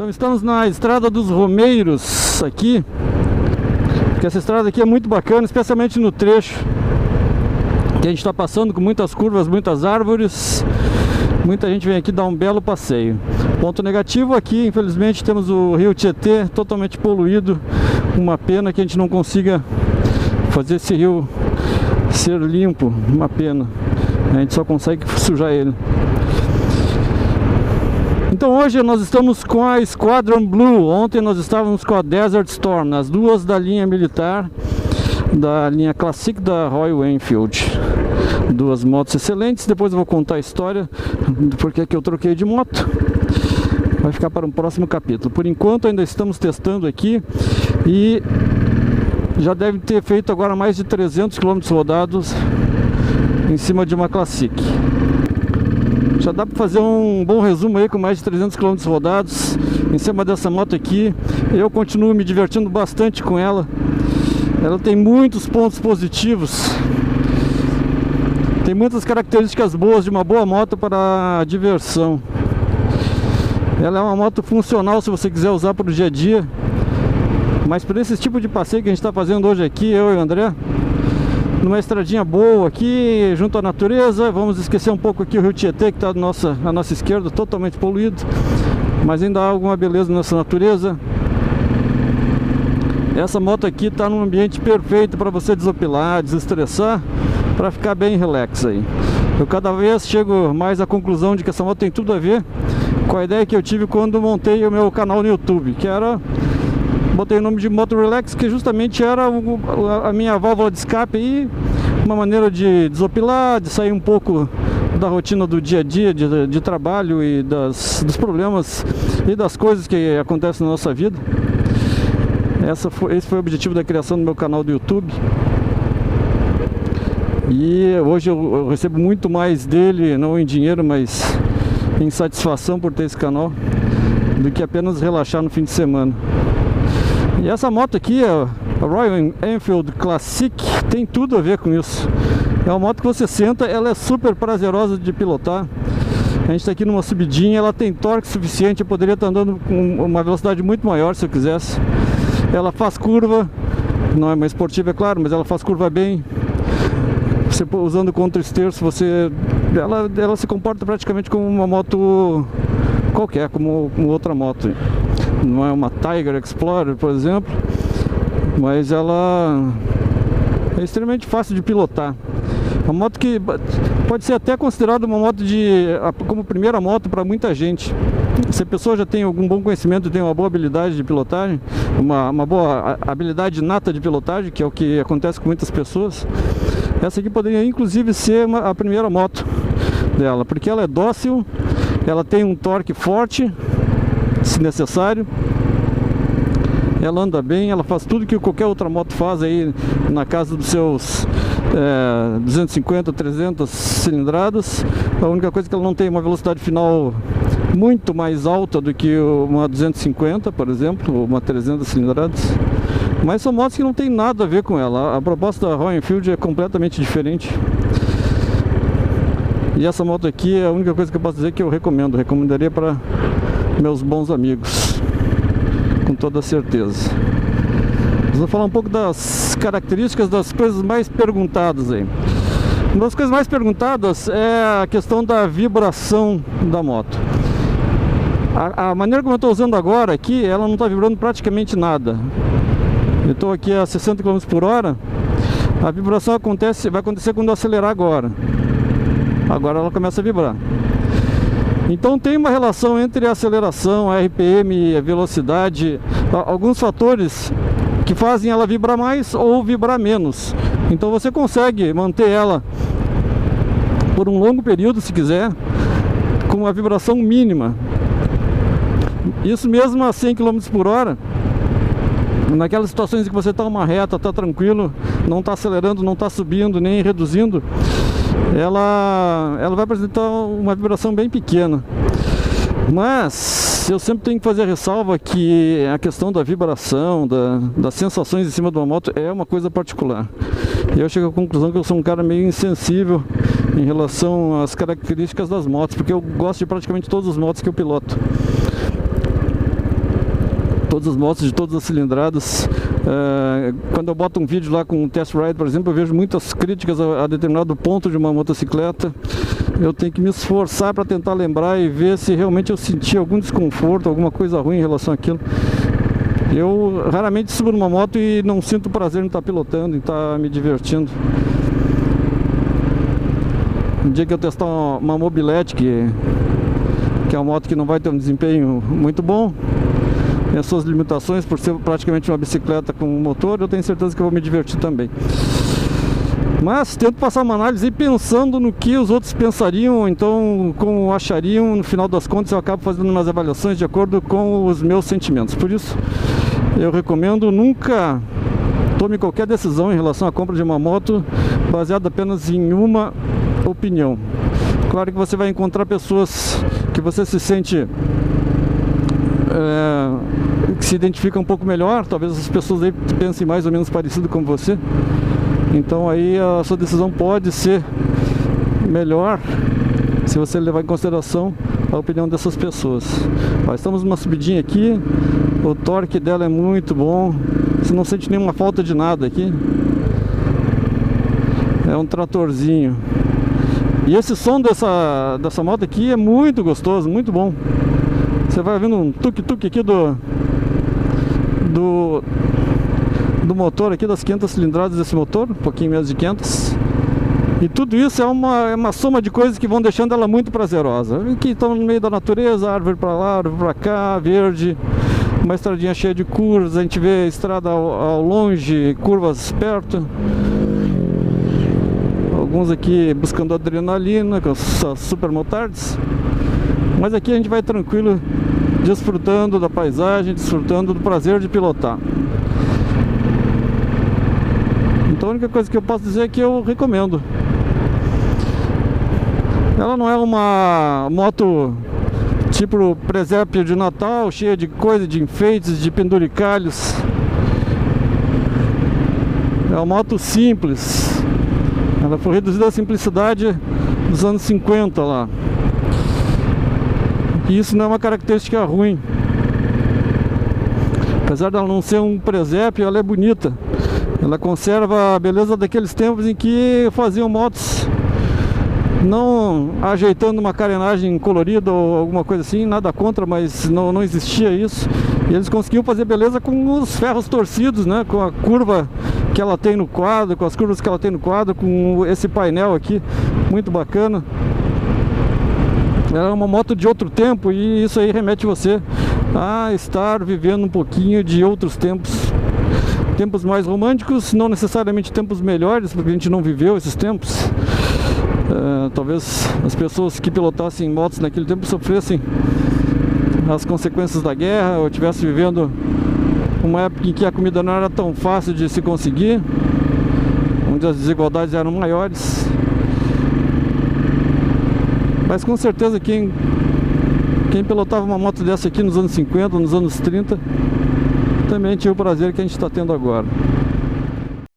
Então estamos na Estrada dos Romeiros aqui, porque essa estrada aqui é muito bacana, especialmente no trecho que a gente está passando, com muitas curvas, muitas árvores. Muita gente vem aqui dar um belo passeio. Ponto negativo aqui, infelizmente, temos o rio Tietê totalmente poluído. Uma pena que a gente não consiga fazer esse rio ser limpo, uma pena. A gente só consegue sujar ele. Então hoje nós estamos com a Squadron Blue. Ontem nós estávamos com a Desert Storm, as duas da linha militar, da linha Classic da Royal Enfield. Duas motos excelentes. Depois eu vou contar a história do porquê que eu troquei de moto. Vai ficar para um próximo capítulo. Por enquanto ainda estamos testando aqui e já deve ter feito agora mais de 300 km rodados em cima de uma Classic. Já dá para fazer um bom resumo aí com mais de 300 km rodados em cima dessa moto aqui. Eu continuo me divertindo bastante com ela. Ela tem muitos pontos positivos. Tem muitas características boas de uma boa moto para a diversão. Ela é uma moto funcional se você quiser usar para o dia a dia. Mas para esse tipo de passeio que a gente está fazendo hoje aqui, eu e o André, numa estradinha boa aqui, junto à natureza. Vamos esquecer um pouco aqui o rio Tietê, que está à nossa esquerda, totalmente poluído, mas ainda há alguma beleza nessa natureza. Essa moto aqui está num ambiente perfeito para você desopilar, desestressar, para ficar bem relax aí. Eu cada vez chego mais à conclusão de que essa moto tem tudo a ver com a ideia que eu tive quando montei o meu canal no YouTube, que era... Botei o nome de Moto Relax, que justamente era a minha válvula de escape e uma maneira de desopilar, de sair um pouco da rotina do dia a dia, de trabalho e dos problemas e das coisas que acontecem na nossa vida. Esse foi o objetivo da criação do meu canal do YouTube. E hoje eu recebo muito mais dele, não em dinheiro, mas em satisfação por ter esse canal, do que apenas relaxar no fim de semana. E essa moto aqui, a Royal Enfield Classic, tem tudo a ver com isso. É uma moto que você senta, ela é super prazerosa de pilotar. A gente está aqui numa subidinha, ela tem torque suficiente, eu poderia estar andando com uma velocidade muito maior se eu quisesse. Ela faz curva, não é uma esportiva, é claro, mas ela faz curva bem. Você usando contra-esterço, ela se comporta praticamente como uma moto qualquer, como outra moto. Não é uma Tiger Explorer, por exemplo, mas ela é extremamente fácil de pilotar. Uma moto que pode ser até considerada uma moto como primeira moto para muita gente. Se a pessoa já tem algum bom conhecimento, tem uma boa habilidade de pilotagem, uma boa habilidade nata de pilotagem, que é o que acontece com muitas pessoas, essa aqui poderia inclusive ser a primeira moto dela, porque ela é dócil, ela tem um torque forte, se necessário, ela anda bem, ela faz tudo que qualquer outra moto faz aí na casa dos seus 250, 300 cilindradas. A única coisa é que ela não tem uma velocidade final muito mais alta do que uma 250, por exemplo, ou uma 300 cilindradas. Mas são motos que não tem nada a ver com ela. A proposta da Royal Enfield é completamente diferente. E essa moto aqui é a única coisa que eu posso dizer que eu recomendaria para meus bons amigos, com toda certeza. Vamos falar um pouco das características, das coisas mais perguntadas aí. Uma das coisas mais perguntadas é a questão da vibração da moto. A maneira como eu estou usando agora aqui, ela não está vibrando praticamente nada. Eu estou aqui a 60 km por hora. A vibração vai acontecer quando eu acelerar agora. Agora ela começa a vibrar. Então tem uma relação entre a aceleração, a RPM, a velocidade, alguns fatores que fazem ela vibrar mais ou vibrar menos. Então você consegue manter ela por um longo período, se quiser, com uma vibração mínima. Isso mesmo a 100 km por hora, naquelas situações em que você está uma reta, está tranquilo, não está acelerando, não está subindo, nem reduzindo, ela vai apresentar uma vibração bem pequena. Mas eu sempre tenho que fazer a ressalva que a questão da vibração, das sensações em cima de uma moto é uma coisa particular. E eu chego à conclusão que eu sou um cara meio insensível em relação às características das motos, porque eu gosto de praticamente todas as motos que eu piloto. todas as motos, de todas as cilindradas. Quando eu boto um vídeo lá com um test ride, por exemplo, eu vejo muitas críticas a determinado ponto de uma motocicleta. Eu tenho que me esforçar para tentar lembrar e ver se realmente eu senti algum desconforto, alguma coisa ruim em relação àquilo. Eu raramente subo numa moto e não sinto prazer em estar pilotando, em estar me divertindo. Um dia que eu testar uma mobilete, que é uma moto que não vai ter um desempenho muito bom, tem as suas limitações por ser praticamente uma bicicleta com motor, eu tenho certeza que eu vou me divertir também. Mas tento passar uma análise pensando no que os outros pensariam, ou então como achariam. No final das contas eu acabo fazendo umas avaliações de acordo com os meus sentimentos. Por isso eu recomendo nunca tome qualquer decisão em relação à compra de uma moto baseada apenas em uma opinião. Claro que você vai encontrar pessoas que você se sente que se identifica um pouco melhor. Talvez essas pessoas aí pensem mais ou menos parecido com você. Então aí a sua decisão pode ser melhor se você levar em consideração a opinião dessas pessoas. Ó, estamos numa subidinha aqui, o torque dela é muito bom, você não sente nenhuma falta de nada aqui. É um tratorzinho. E esse som dessa moto aqui é muito gostoso, muito bom. Você vai ouvindo um tuk-tuk aqui do motor aqui, das 500 cilindradas desse motor, um pouquinho menos de 500. E tudo isso é uma soma de coisas que vão deixando ela muito prazerosa. Aqui estão no meio da natureza, árvore para lá, árvore para cá, verde, uma estradinha cheia de curvas, a gente vê a estrada ao longe, curvas perto. Alguns aqui buscando adrenalina com as super motards. Mas aqui a gente vai tranquilo, desfrutando da paisagem, desfrutando do prazer de pilotar. Então a única coisa que eu posso dizer é que eu recomendo. Ela não é uma moto tipo presépio de Natal, cheia de coisa, de enfeites, de penduricalhos. É uma moto simples. Ela foi reduzida à simplicidade dos anos 50 lá. E isso não é uma característica ruim. Apesar dela não ser um presépio, ela é bonita. Ela conserva a beleza daqueles tempos em que faziam motos não ajeitando uma carenagem colorida ou alguma coisa assim, nada contra, mas não existia isso. E eles conseguiam fazer beleza com os ferros torcidos, né? Com a curva que ela tem no quadro, com as curvas que ela tem no quadro, com esse painel aqui, muito bacana. Ela é uma moto de outro tempo e isso aí remete você a estar vivendo um pouquinho de outros tempos. Tempos mais românticos, não necessariamente tempos melhores, porque a gente não viveu esses tempos. Talvez as pessoas que pilotassem motos naquele tempo sofressem as consequências da guerra, ou estivessem vivendo uma época em que a comida não era tão fácil de se conseguir, onde as desigualdades eram maiores. Mas com certeza quem pilotava uma moto dessa aqui nos anos 50, nos anos 30, também tinha o prazer que a gente está tendo agora.